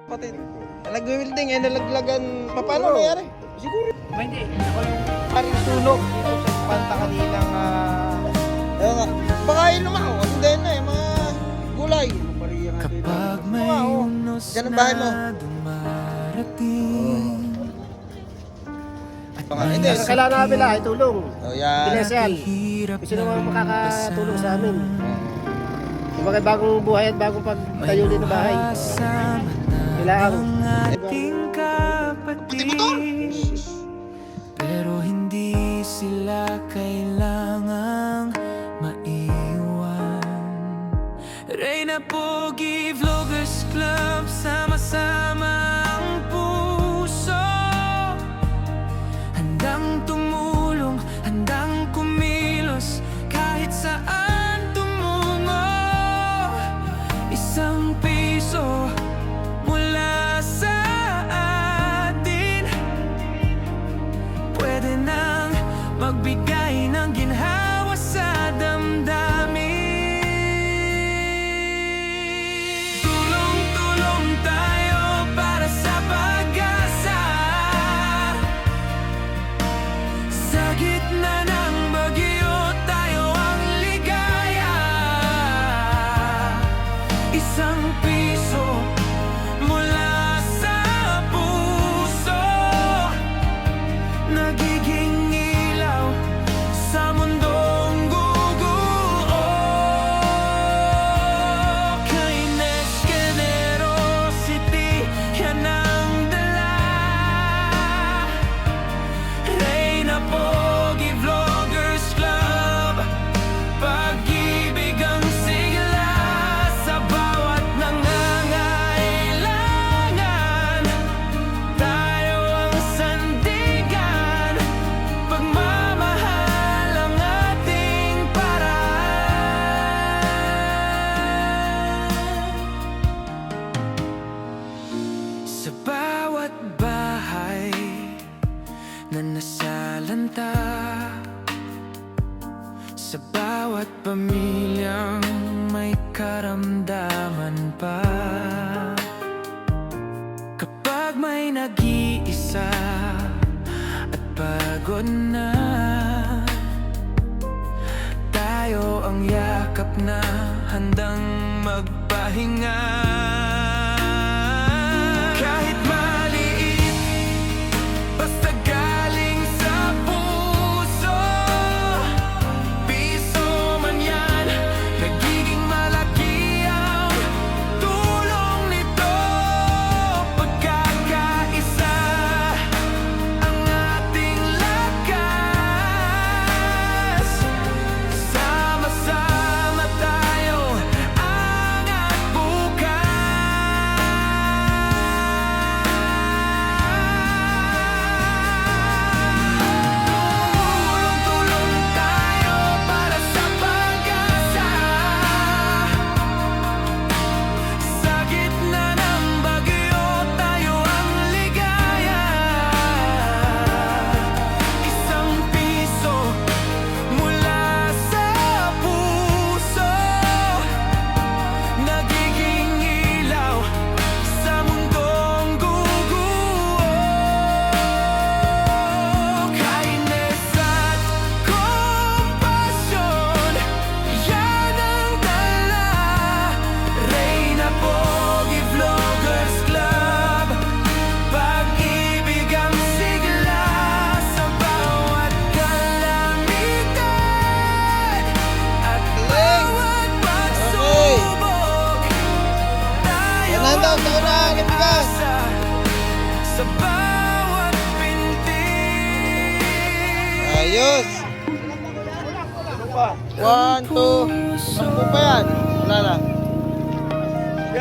Kapatid, nag-welding eh, nalaglagan. Paano nangyari? Siguro. Hindi, ako yung Paring sulok dito sa panta kaninang ayun nga. Baka yun naman oh. Hindi na eh, mga gulay. Kapag may unos Diyan ang bahay mo. na dumarating at Baka hindi. kailangan namin lang ay tulong. Oh, yan. Pinasal. hirap Gusto naman makakatulong sa amin. Kumbaga bagong buhay at bagong pagtayo din ng bahay. Kailangan. ating kapatid, pero hindi sila kailangang maiwan. Reyna Pogi Vloggers Club, sama-sama ang puso, handang tumulong, handang kumilos kahit saan tumungo. Isang piso mula sa atin pwede nang magbigay ng ginhawa sa damdamin. Tulong-tulong tayo para sa pag-asa, sa gitna ng bagyo tayo ang ligaya. Isang piso mula sa puso, nagiging ilaw sa mundong guguo. Kindness, generosity, yan ang dala. Reyna Pogi Vloggers Club, pag-ibig ang sigla sa bawat nangangailangan. Tayo ang sandigan, pagmamahal ang ating paraan. Sa bawat bahay na nasalanta, sa bawat pamilyang may karamdaman pa, kapag may nag-iisa at pagod na, tayo ang yakap na handang magpahinga. Kahit maliit, basta galing sa puso, piso man yan, nagiging malaki ang tulong nito. Pagkakaisa ang ating lakas, sama-sama tayo angat bukas. Tulong-tulong tayo para sa pag-asa, sa gitna ng bagyo tayo ang ligaya. Isang piso mula sa puso, nagiging ilaw sa mundong guguo. Kindness at compassion, yan ang dala. Reyna Pogi Vloggers Club, pag-ibig ang sigla sa bawat kalamitan at bawat pagsubok. Tayo Yan lang daw, ang sa una, bigas. pag-asa sa bawat pintig. Ayos. 1, 2, 10 pa yan. Wala na.